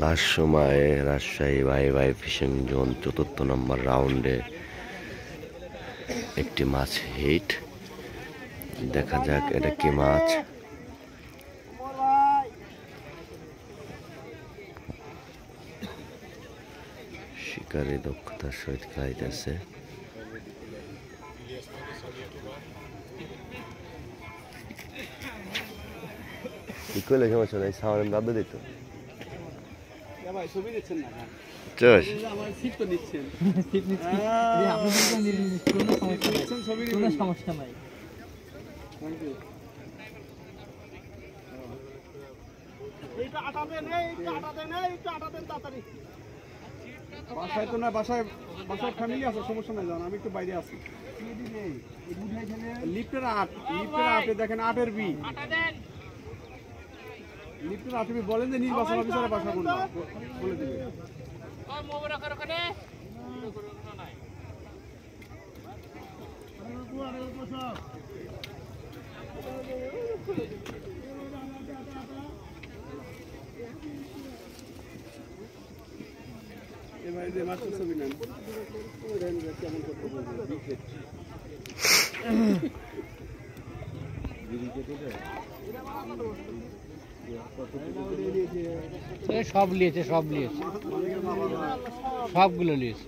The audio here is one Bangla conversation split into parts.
লাস্ট সময়ে রাজশাহী ভাই ভাই ফিশিং জোন ৪র্থ নম্বর রাউন্ডে একটি মাছ হিট। দেখা যাক এটা কি মাছ। শিকারী দক্ষতার সহিত খাইতেছে। কি করলে সমস্যা নাই, সাউন্ড দাবি দিত। সমস্যা নাই। বাসায় তো না, বাসায় ফ্যামিলি আছে, সমস্যা নাই, জান আমি একটু বাইরে আছি। লিফটের 8 দেখেন, 8-এর বি লিফটের 8 বি বলেন যে নির্বাচন অফিসারের বাসা কোনটা বলে দিবে। এবারে যে মাস্টার ছবি নেন কেমন করতে বলবে। সব নিয়েছে, সবগুলো নিয়েছে।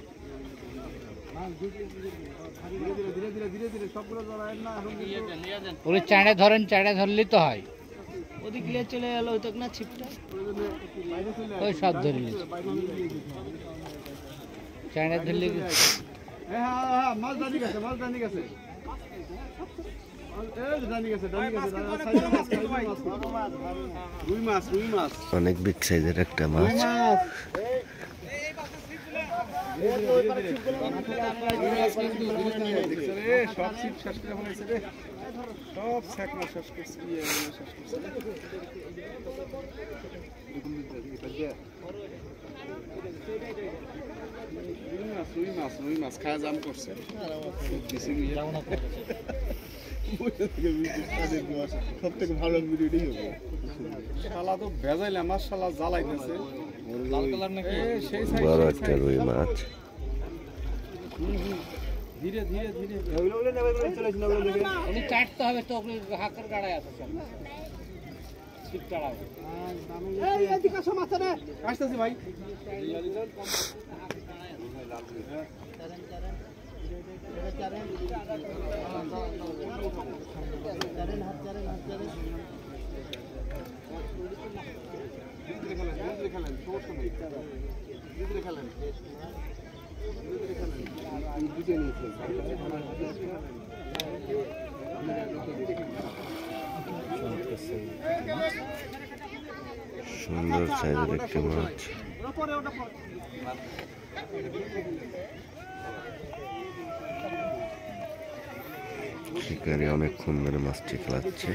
ওই চাঁড়ে ধরেন, চাঁড়ে ধরলেই তো হয়। ওদিক লিয়ে চলে গেল ওই তো না ছিপটা, ওই সব ধরে নিয়েছে। চাঁড়ে ধরলে মাছ ডানি গেছে। অনেক বিগ সাইজের একটা মাছ। রুই মাছ খাওয়া জাম করছে। সব থেকে ভালো ভিডিওটাই হবে। শালা তো ভেজাইলে আমার শালা জ্বালাইতেছে। বড় একটা রুই মাছ। ধীরে চাটতে হবে তো, হাতের গাড়ায় আছে আসতেছি ভাই। সুন্দর সাইজের একটি মাছ। শিকারি অনেকক্ষণ ধরে মাছটি খেলাচ্ছে।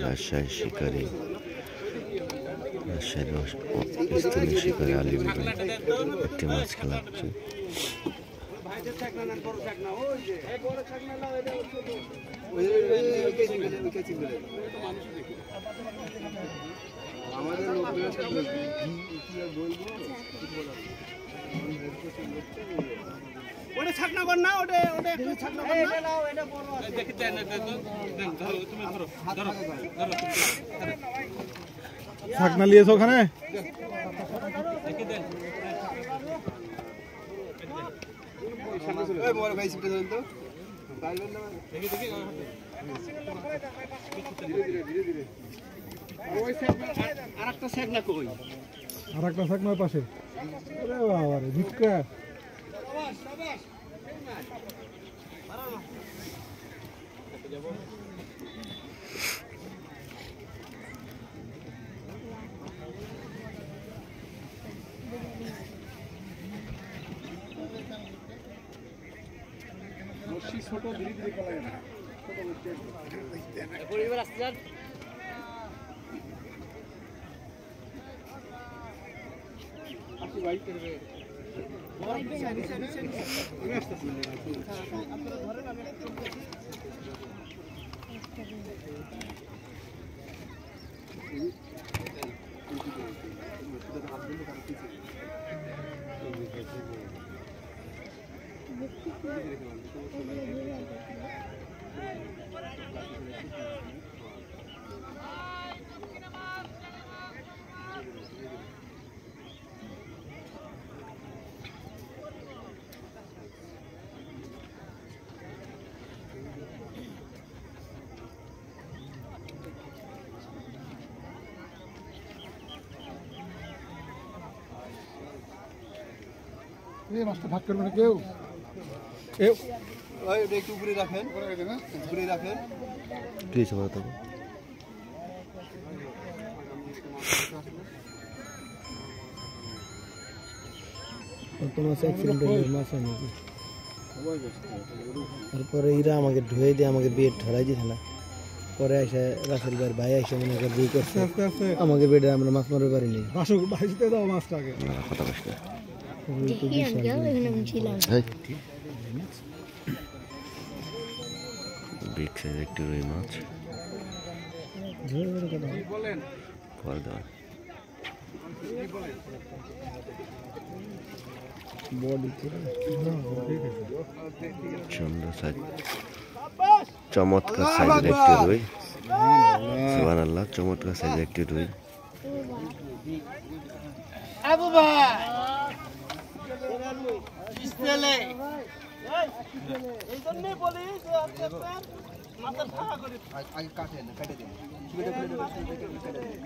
রাজশাহী শিকারি, রাজশাহীর স্থানীয় শিকারি আলী ভাই একটি মাছ খেলাচ্ছে। আমাদের লোকদের সাথে বলবো ওটা ছাকনা কর না, ওটা একটু ছাকনা কর না, নাও এটা বড় আছে দেখি দেন, ধরো তুমি, ধরো ছাকনা নিয়েছো ওখানে দেখি দেন। ওই বড় ভাই সিটে দেন তো, পারবেন না দেখি ধীরে ওই ছাকনা আরেকটা ছাকনা কই, আরেকটা ছাকনার পাশে। আরে বাবা রে ভিক্ষা। বেশি ছোট ধীরে ধীরে কলা না পরিবার আসতে যান আপনি ভাই করবে এই মাছটা ভাগ করবে না কেউ কেউ ওই একটু উপরে রাখেন উপরে রাখেন কি হয়েছে বলো তো? তোমার অ্যাক্সিডেন্ট হয়ে মাছ নাকি তারপরে এরা আমাকে ধুয়ে দিয়ে আমাকে বেড ধরাই দিতে না পরে এসে রাসেল ভাইয়ের ভাই এসে মনে করে বিয়ে করছে আস্তে আস্তে আমাকে বেডে আমরা মাছ মারতে পারিনি বাসক বাসিতে দাও মাছটাকে না কথা বলিস না। দেখি আঙ্কেল এখানে আমি ছিলাম এই, বিগ সাইজ একটি রুই মাছ বলেন পর দেওয়া বডি সুন্দর সাইজ, চমৎকার সাইজের একটি রুই। সুবহানাল্লাহ, চমৎকার সাইজের একটি রুই। আবু ভাই ইসলে এই জন্যই বলি যে আপনার মাথা ঠাড়া করে আগে কাটেন কেটে দিন সুবিধা করে দেবেন সুবিধা করে কেটে দিন